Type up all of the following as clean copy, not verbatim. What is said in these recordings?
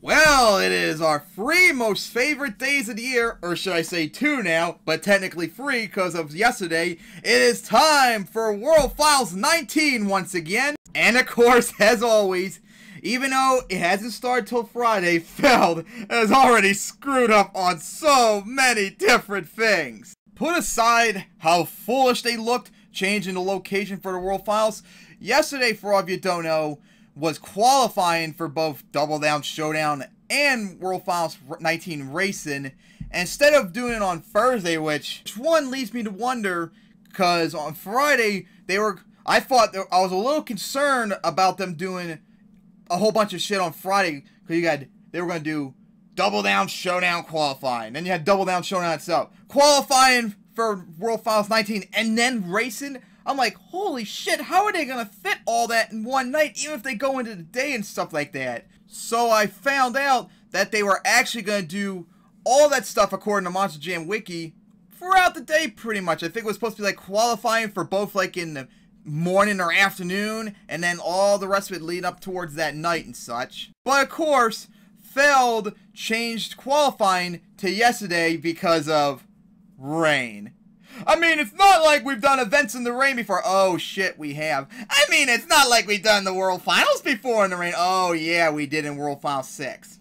Well, it is our three most favorite days of the year, or should I say two now, but technically three because of yesterday. It is time for World Finals 19 once again. And of course, as always, even though it hasn't started till Friday, Feld has already screwed up on so many different things. Put aside how foolish they looked changing the location for the World Finals, yesterday, for all of you who don't know, was qualifying for both Double Down Showdown and World Finals 19 Racing. Instead of doing it on Thursday, which one leads me to wonder, because on Friday, I was a little concerned about them doing a whole bunch of shit on Friday, because they were going to do Double Down Showdown qualifying, then you had Double Down Showdown itself, qualifying for World Finals 19, and then racing. I'm like, holy shit, how are they going to fit all that in one night, even if they go into the day and stuff like that? So I found out that they were actually going to do all that stuff, according to Monster Jam Wiki, throughout the day, pretty much. I think it was supposed to be like qualifying for both like in the morning or afternoon, and then all the rest of it lead up towards that night and such. But of course, Feld changed qualifying to yesterday because of rain. I mean, it's not like we've done events in the rain before. Oh, shit, we have. I mean, it's not like we've done the World Finals before in the rain. Oh, yeah, we did in World Finals 6.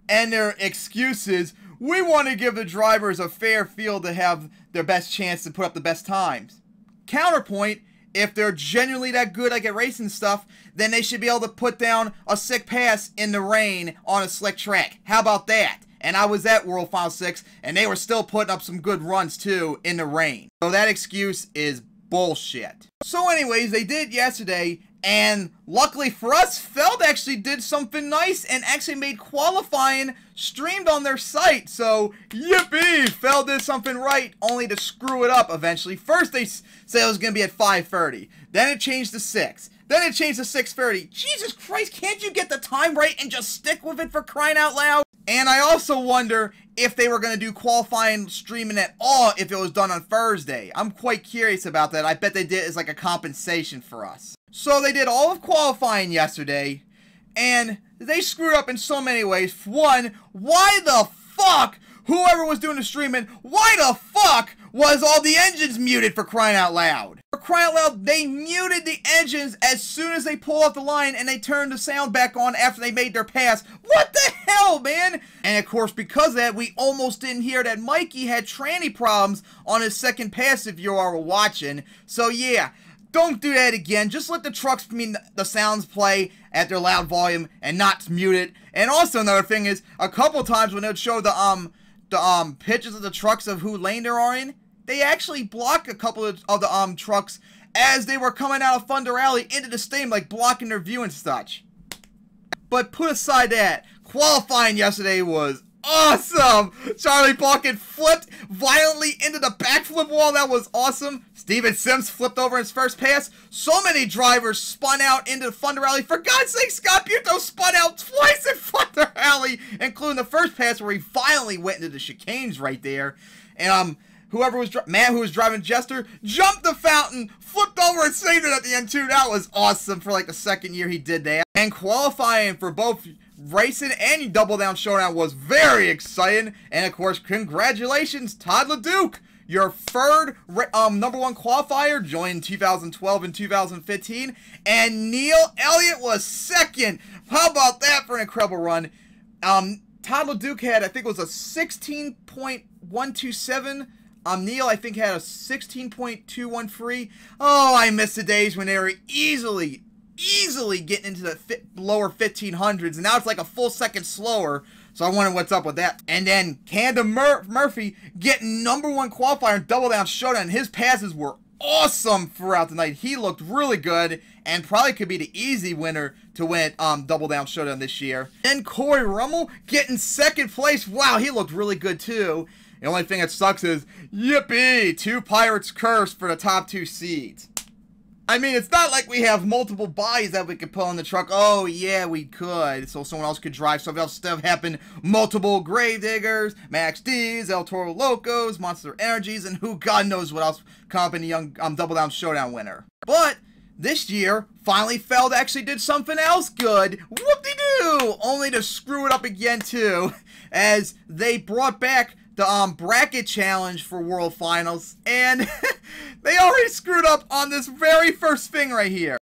And their excuses, we want to give the drivers a fair field to have their best chance to put up the best times. Counterpoint, if they're genuinely that good like at racing stuff, then they should be able to put down a sick pass in the rain on a slick track. How about that? And I was at World Finals 6, and they were still putting up some good runs, too, in the rain. So that excuse is bullshit. So anyways, they did yesterday, and luckily for us, Feld actually did something nice and actually made qualifying streamed on their site. So, yippee! Feld did something right, only to screw it up eventually. First, they said it was going to be at 5:30. Then it changed to 6. Then it changed to 6:30. Jesus Christ, can't you get the time right and just stick with it, for crying out loud? And I also wonder if they were going to do qualifying streaming at all if it was done on Thursday. I'm quite curious about that. I bet they did it as like a compensation for us. So they did all of qualifying yesterday, and they screwed up in so many ways. One, why the fuck, whoever was doing the streaming, why the fuck was all the engines muted, for crying out loud? For crying out loud, they muted the engines as soon as they pull off the line, and they turned the sound back on after they made their pass. What the hell, man? And of course, because of that, we almost didn't hear that Mikey had tranny problems on his second pass if you are watching. So yeah, don't do that again. Just let the trucks, the sounds play at their loud volume and not mute it. And also another thing is, a couple times when they'd show the pictures of the trucks of who lane they are in, they actually blocked a couple of the trucks as they were coming out of Thunder Alley into the stadium, like blocking their view and such. But put aside that, qualifying yesterday was awesome! Charlie Balkin flipped violently into the backflip wall. That was awesome. Steven Sims flipped over his first pass. So many drivers spun out into the Thunder Alley. For God's sake, Scott Buto spun out twice in Thunder Alley, including the first pass where he violently went into the chicanes right there. And whoever was Matt, who was driving Jester, jumped the fountain, flipped over and saved it at the end too. That was awesome for like the second year he did that. And qualifying for both racing and Double Down Showdown was very exciting. And of course, congratulations, Todd LeDuc, your third #1 qualifier, joined 2012 and 2015. And Neil Elliott was second. How about that for an incredible run? Todd LeDuc had, I think it was a 16.127. Neil, I think, had a 16.213. Oh, I miss the days when they were easily getting into the lower 1500s, and now it's like a full second slower, so I wonder what's up with that. And then Camden Murphy getting #1 qualifier in Double Down Showdown. His passes were awesome throughout the night. He looked really good, and probably could be the easy winner to win Double Down Showdown this year. And Corey Rummel getting second place. Wow, he looked really good too. The only thing that sucks is, yippee, 2 Pirates cursed for the top 2 seeds. I mean, it's not like we have multiple bodies that we could put on the truck. Oh, yeah, we could. So someone else could drive something else instead of having multiple Gravediggers, Max D's, El Toro Locos, Monster Energies, and who God knows what else come up in the young Double Down Showdown winner. But this year, finally Feld actually did something else good. Whoop-de-doo! Only to screw it up again, too, as they brought back the bracket challenge for World Finals, and they already screwed up on this very first thing right here.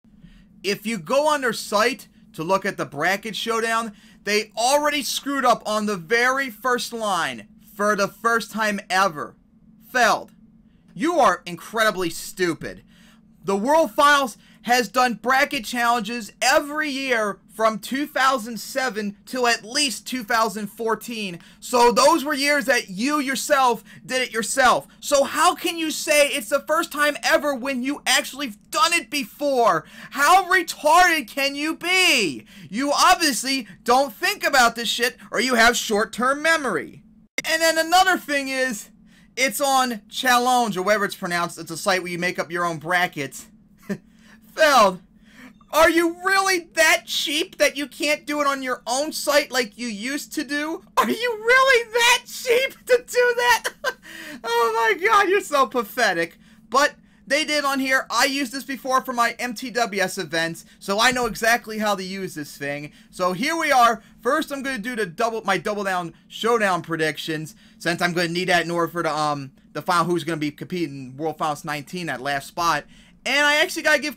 If you go on their site to look at the bracket showdown, they already screwed up on the very first line for the first time ever. Feld, you are incredibly stupid. The World Finals has done bracket challenges every year from 2007 till at least 2014. So those were years that you yourself did it yourself. So how can you say it's the first time ever when you actually done it before? How retarded can you be? You obviously don't think about this shit, or you have short-term memory. And then another thing is, it's on Challenge, or whatever it's pronounced. It's a site where you make up your own brackets. Feld, are you really that cheap that you can't do it on your own site like you used to do? Are you really that cheap to do that? Oh my god, you're so pathetic. But they did on here. I used this before for my MTWS events, so I know exactly how to use this thing. So here we are. First, I'm going to do my Double Down Showdown predictions, since I'm going to need that in order for the final who's going to be competing in World Finals 19, that last spot. And I actually got to give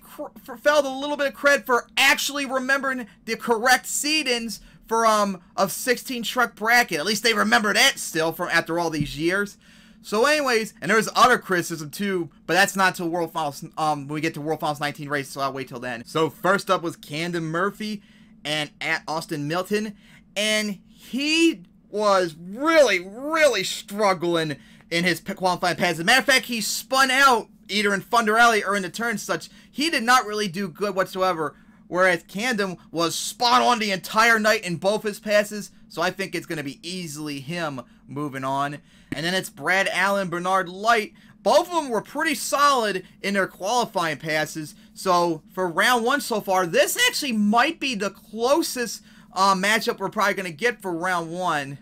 Feld a little bit of credit for actually remembering the correct seedings for a 16 truck bracket. At least they remember that still from after all these years. So anyways, and there's other criticism too, but that's not till World Finals, when we get to World Finals 19 race, so I'll wait till then. So first up was Camden Murphy and at Austin Milton, and he was really struggling in his qualifying pads. As a matter of fact, he spun out either in Thunder Alley or in the turn such. He did not really do good whatsoever, whereas Camden was spot on the entire night in both his passes, so I think it's going to be easily him moving on. And then it's Brad Allen, Bernard Light. Both of them were pretty solid in their qualifying passes, so for round one so far, this actually might be the closest matchup we're probably going to get for round one.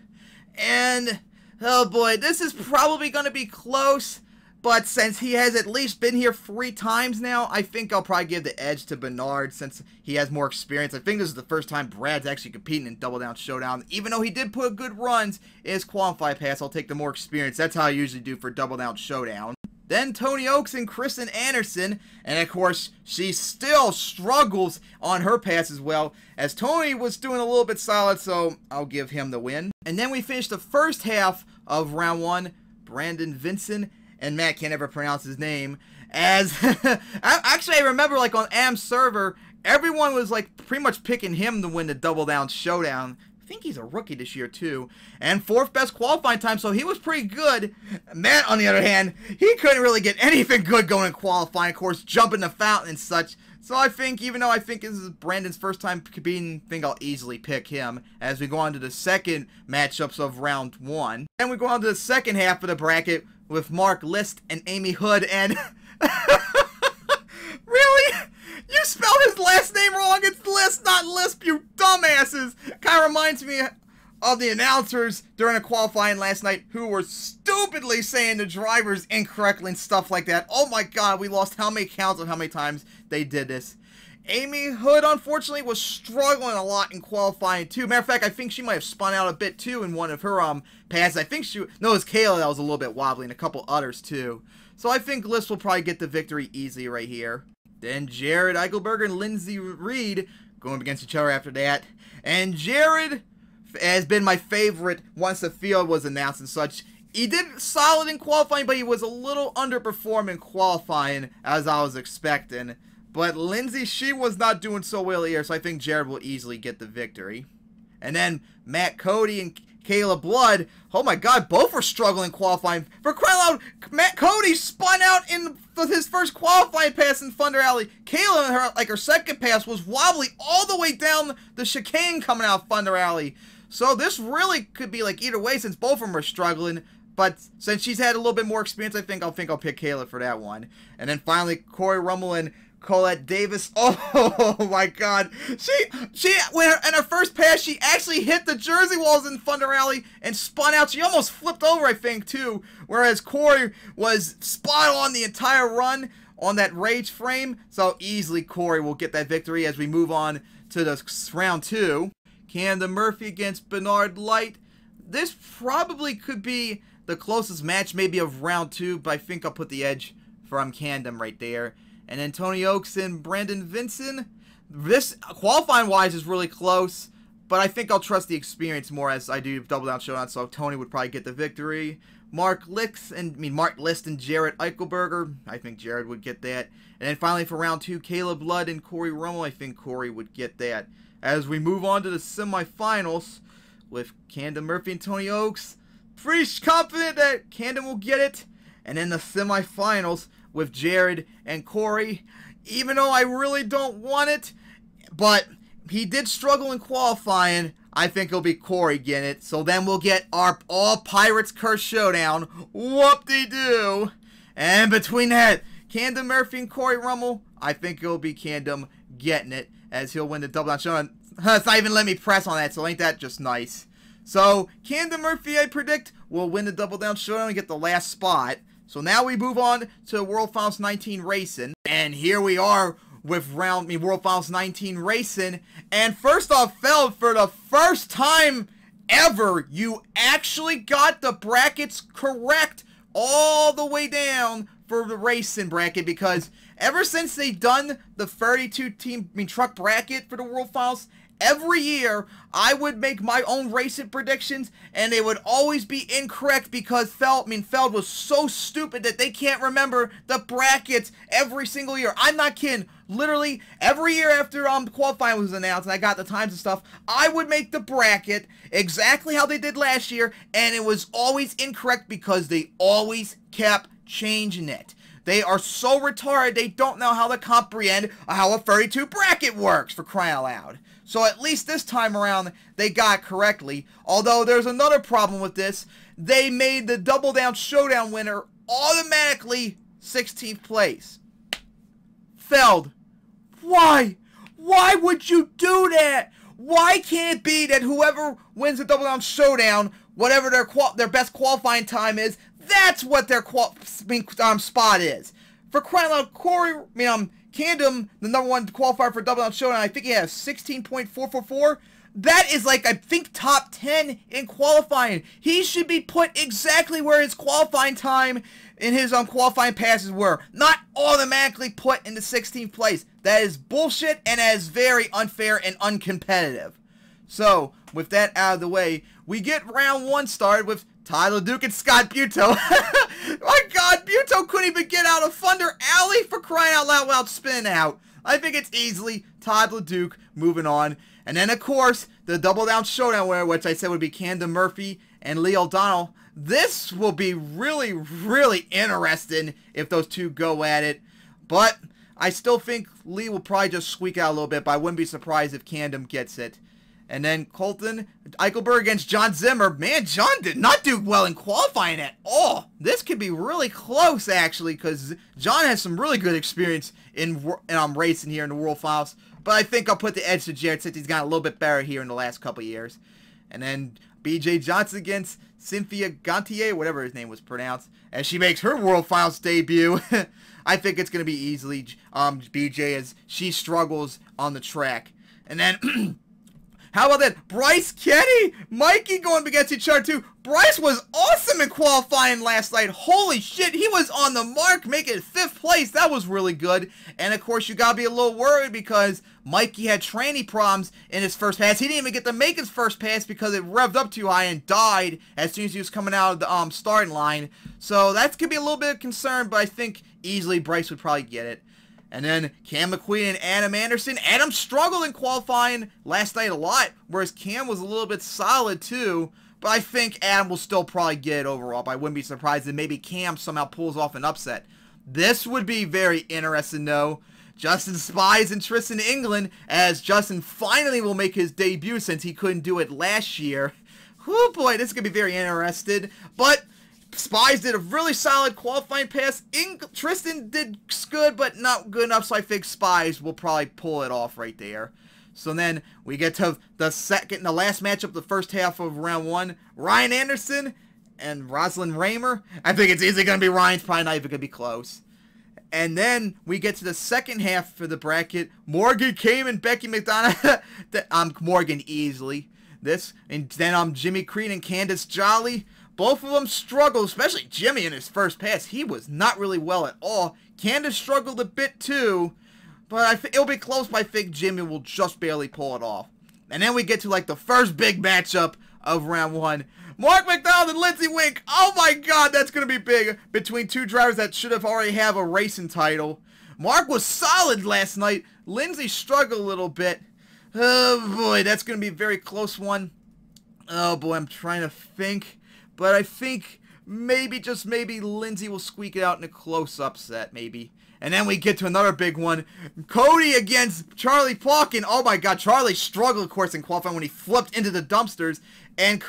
And, oh boy, this is probably going to be close. But since he has at least been here 3 times now, I think I'll probably give the edge to Bernard since he has more experience. I think this is the first time Brad's actually competing in Double Down Showdown. Even though he did put good runs in his qualify pass, I'll take the more experience. That's how I usually do for Double Down Showdown. Then Tony Oaks and Kristen Anderson, and of course, she still struggles on her pass as well, as Tony was doing a little bit solid, so I'll give him the win. And then we finished the first half of round one, Brandon Vincent, and Matt can't ever pronounce his name, as, actually I remember like on Am's server, everyone was like pretty much picking him to win the Double Down Showdown. I think he's a rookie this year too, and 4th best qualifying time, so he was pretty good. Matt, on the other hand, he couldn't really get anything good going in qualifying, of course, jumping the fountain and such. So I think, even though I think this is Brandon's first time competing, I think I'll easily pick him as we go on to the second matchups of round one. And we go on to the second half of the bracket with Mark List and Amy Hood, and really? You spelled his last name wrong. It's List, not Lisp, you dumbasses. Kind of reminds me of the announcers during a qualifying last night who were stupidly saying the drivers incorrectly and stuff like that. Oh my god, we lost how many counts of how many times they did this. Amy Hood, unfortunately, was struggling a lot in qualifying too. Matter of fact, I think she might have spun out a bit too in one of her passes. I think no, it was Kayla that was a little bit wobbly, and a couple others too. So I think List will probably get the victory easy right here. Then Jared Eichelberger and Lindsay Reed going up against each other after that. And Jared has been my favorite once the field was announced and such. He did solid in qualifying, but he was a little underperforming qualifying as I was expecting. But Lindsay, she was not doing so well here, so I think Jared will easily get the victory. And then Matt Cody and Kayla Blood, oh my god, both were struggling qualifying. For crying out loud, Matt Cody spun out in his first qualifying pass in Thunder Alley. Kayla, her second pass was wobbly all the way down the chicane coming out of Thunder Alley. So this really could be like either way since both of them are struggling. But since she's had a little bit more experience, I think I'll pick Kayla for that one. And then finally, Corey Rummel and Colette Davis. Oh my god. She when in her first pass, she actually hit the jersey walls in Thunder Alley and spun out. She almost flipped over, I think, too. Whereas Corey was spot on the entire run. on that Rage frame, so easily Corey will get that victory as we move on to the round 2. Camden Murphy against Bernard Light. This probably could be the closest match maybe of round 2, but I think I'll put the edge from Camden right there. And then Tony Oaks and Brandon Vinson. This, qualifying-wise, is really close, but I think I'll trust the experience more as I do Double Down Showdown, so Tony would probably get the victory. Mark List and Jared Eichelberger. I think Jared would get that. And then finally for round 2, Caleb Ludd and Corey Rummel. I think Corey would get that. As we move on to the semifinals with Camden Murphy and Tony Oaks. Pretty confident that Camden will get it. And then the semifinals with Jared and Corey. Even though I really don't want it, but he did struggle in qualifying, I think it'll be Corey getting it. So then we'll get our all Pirates Curse Showdown. Whoop-de-doo. And between that, Camden Murphy and Corey Rummel, I think it'll be Camden getting it, as he'll win the Double Down Showdown. It's not even let me press on that, so ain't that just nice? So, Camden Murphy, I predict, will win the Double Down Showdown and get the last spot. So now we move on to World Finals 19 Racing. And here we are with World Finals 19 Racing. And first off, Feld, for the first time ever, you actually got the brackets correct all the way down for the racing bracket, because ever since they done the 32-team truck bracket for the World Finals, every year I would make my own racing predictions and they would always be incorrect because Feld was so stupid that they can't remember the brackets every single year. I'm not kidding. Literally every year after qualifying was announced and I got the times and stuff, I would make the bracket exactly how they did last year, and it was always incorrect because they always kept changing it. They are so retarded, they don't know how to comprehend how a 32 bracket works, for crying out loud. So at least this time around, they got it correctly. Although there's another problem with this. They made the Double Down Showdown winner automatically 16th place. Feld, why? Why would you do that? Why can't it be that whoever wins the Double Down Showdown, whatever their best qualifying time is, that's what their spot is? For crying out loud, Camden, the #1 qualifier for Double Down Showdown, I think he has 16.444. That is like, I think, top 10 in qualifying. He should be put exactly where his qualifying time in his qualifying passes were, not automatically put into 16th place. That is bullshit, and that is very unfair and uncompetitive. So, with that out of the way, we get round 1 started with Tyler Duke and Scott Buto. My God, Buto couldn't even get out of Thunder Alley, for crying out loud, without spinning out. I think it's easily Todd LeDuc moving on. And then, of course, the Double Down Showdown winner, which I said would be Camden Murphy and Lee O'Donnell. This will be really, really interesting if those two go at it. But I still think Lee will probably just squeak out a little bit, but I wouldn't be surprised if Camden gets it. And then Colton Eichelberg against John Zimmer. Man, John did not do well in qualifying at all. This could be really close, actually, because John has some really good experience in racing here in the World Finals. But I think I'll put the edge to Jared since he's gotten a little bit better here in the last couple years. And then BJ Johnson against Cynthia Gontier, whatever his name was pronounced, as she makes her World Finals debut. I think it's going to be easily BJ as she struggles on the track. And then... how about that? Bryce Kenny, Mikey going against each other too. Bryce was awesome in qualifying last night. Holy shit, he was on the mark, making it 5th place. That was really good. And of course, you gotta be a little worried because Mikey had tranny problems in his first pass. He didn't even get to make his first pass because it revved up too high and died as soon as he was coming out of the starting line. So that's gonna be a little bit of concern, but I think easily Bryce would probably get it. And then Cam McQueen and Adam Anderson. Adam struggled in qualifying last night a lot, whereas Cam was a little bit solid too. But I think Adam will still probably get it overall. But I wouldn't be surprised if maybe Cam somehow pulls off an upset. This would be very interesting though. Justin Spies and Tristan England, as Justin finally will make his debut since he couldn't do it last year. Oh boy, this is going to be very interesting. But Spies did a really solid qualifying pass. Tristan did good, but not good enough, so I think Spies will probably pull it off right there. So then we get to the last matchup, the first half of round 1. Ryan Anderson and Rosalind Raymer. I think it's easily going to be Ryan's, probably not even going to be close. And then we get to the second half for the bracket. Morgan Kane and Becky McDonough. Morgan easily. And then Jimmy Crean and Candice Jolly. Both of them struggled, especially Jimmy in his first pass. He was not really well at all. Candice struggled a bit too, but it'll be close, but I think Jimmy will just barely pull it off. And then we get to like the first big matchup of round 1. Mark McDonald and Lindsey Wink. Oh my god, that's going to be big between two drivers that should have already have a racing title. Mark was solid last night. Lindsey struggled a little bit. Oh boy, that's going to be a very close one. Oh boy, I'm trying to think. But I think maybe, just maybe, Lindsey will squeak it out in a close upset, maybe. And then we get to another big one. Cody against Charlie Plotkin. Oh my god, Charlie struggled, of course, in qualifying when he flipped into the dumpsters. And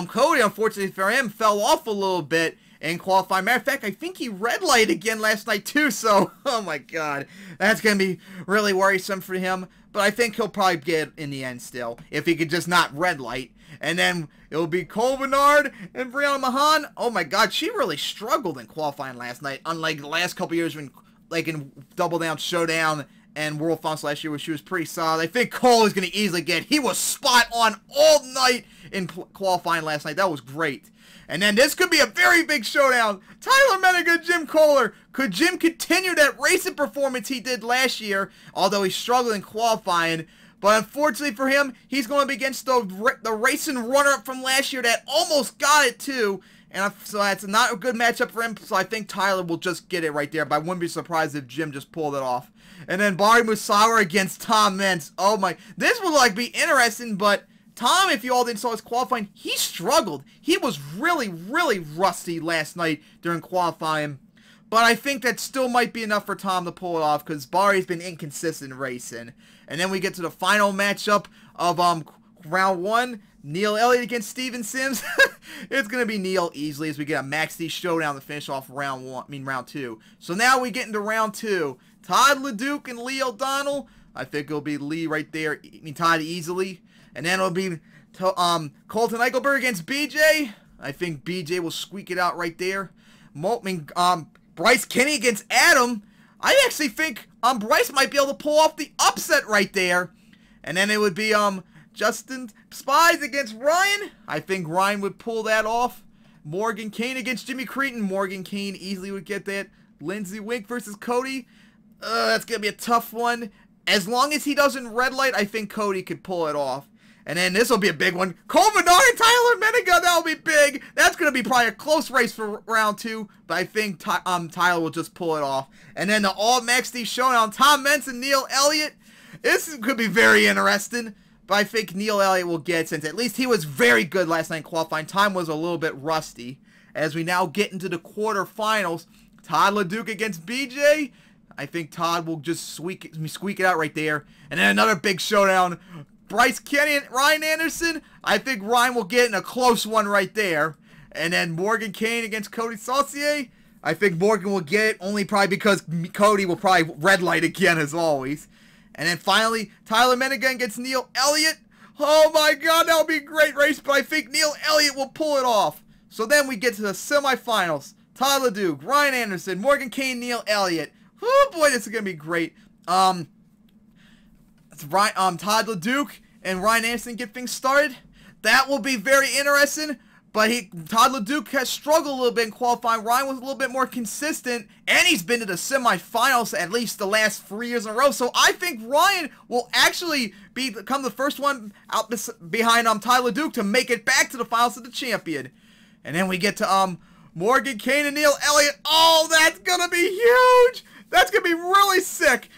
Cody, unfortunately for him, fell off a little bit in qualifying. Matter of fact, I think he red light again last night too, so, oh my god. That's going to be really worrisome for him. But I think he'll probably get it in the end still, if he could just not red light. And then it'll be Cole Bernard and Brianna Mahan. Oh my god, she really struggled in qualifying last night, unlike the last couple years when, like in Double Down, Showdown, and World Finals last year, where she was pretty solid. I think Cole is going to easily get. He was spot on all night in qualifying last night. That was great. And then this could be a very big showdown. Tyler Menninger, Jim Kohler. Could Jim continue that racing performance he did last year, although he struggled in qualifying? But unfortunately for him, he's going to be against the racing runner-up from last year that almost got it too. And so that's not a good matchup for him. So I think Tyler will just get it right there. But I wouldn't be surprised if Jim just pulled it off. And then Bari Musawa against Tom Meents. Oh my. This will like be interesting, but Tom, if you all didn't saw his qualifying, he struggled. He was really, really rusty last night during qualifying. But I think that still might be enough for Tom to pull it off, because Bari's been inconsistent racing. And then we get to the final matchup of round 1. Neil Elliott against Steven Sims. It's going to be Neil easily, as we get a Max D showdown to finish off round 2. So now we get into round 2. Todd LeDuc and Lee O'Donnell. I think it'll be Lee right there. Todd easily. And then it'll be Colton Eichelberg against BJ. I think BJ will squeak it out right there. Bryce Kenny against Adam. I actually think Bryce might be able to pull off the upset right there. And then it would be Justin Spies against Ryan. I think Ryan would pull that off. Morgan Kane against Jimmy Cretan. Morgan Kane easily would get that. Lindsey Wink versus Cody. That's going to be a tough one. As long as he doesn't red light, I think Cody could pull it off. And then this will be a big one. Cole Bernard and Tyler Menninger. That'll be big. That's going to be probably a close race for round 2. But I think Tyler will just pull it off. And then the All Max D showdown. Tom Meents and Neil Elliott. This could be very interesting. But I think Neil Elliott will get it, since at least he was very good last night in qualifying. Time was a little bit rusty. As we now get into the quarterfinals. Todd LeDuc against BJ. I think Todd will just squeak it out right there. And then another big showdown. Bryce Kenny and Ryan Anderson. I think Ryan will get in a close one right there. And then Morgan Kane against Cody Saucier. I think Morgan will get it, only probably because Cody will probably red light again as always. And then finally, Tyler Menninger against Neil Elliott. Oh my god, that'll be a great race, but I think Neil Elliott will pull it off. So then we get to the semifinals. Todd LeDuc, Ryan Anderson, Morgan Kane, Neil Elliott. Oh boy, this is going to be great. Todd LeDuc and Ryan Anderson get things started. That will be very interesting. But Todd LeDuc has struggled a little bit in qualifying. Ryan was a little bit more consistent. And he's been to the semifinals at least the last 3 years in a row. So I think Ryan will actually become the first one out behind Todd LeDuc to make it back to the finals of the champion. And then we get to Morgan Kane and Neil Elliott. Oh, that's going to be huge. That's going to be really sick.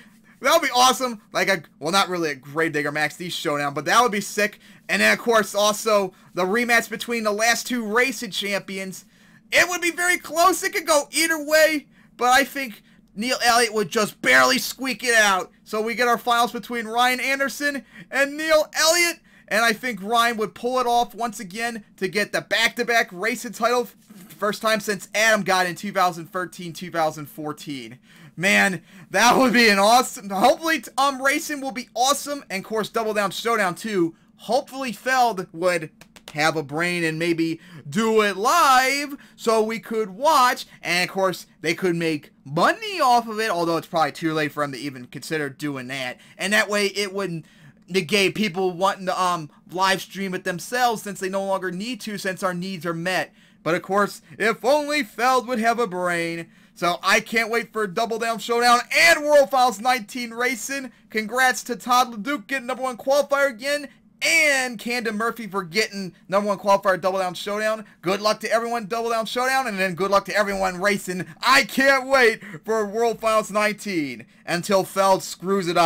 That would be awesome. Well, not really a Gravedigger Max D showdown, but that would be sick. And then, of course, also the rematch between the last 2 racing champions. It would be very close. It could go either way, but I think Neil Elliott would just barely squeak it out. So we get our finals between Ryan Anderson and Neil Elliott. And I think Ryan would pull it off once again to get the back-to-back racing title. First time since Adam got in 2013-2014. Man, that would be an awesome. Hopefully, racing will be awesome. And, of course, Double Down Showdown, too. Hopefully, Feld would have a brain and maybe do it live so we could watch, and of course they could make money off of it, although it's probably too late for them to even consider doing that, and that way it wouldn't negate people wanting to live stream it themselves, since they no longer need to, since our needs are met. But of course, if only Feld would have a brain. So I can't wait for Double Down Showdown and World Finals 19 racing. Congrats to Todd LeDuc getting #1 qualifier again, and Camden Murphy for getting #1 qualifier Double Down Showdown. Good luck to everyone Double Down Showdown, and then good luck to everyone racing. I can't wait for World Finals 19 until Feld screws it up.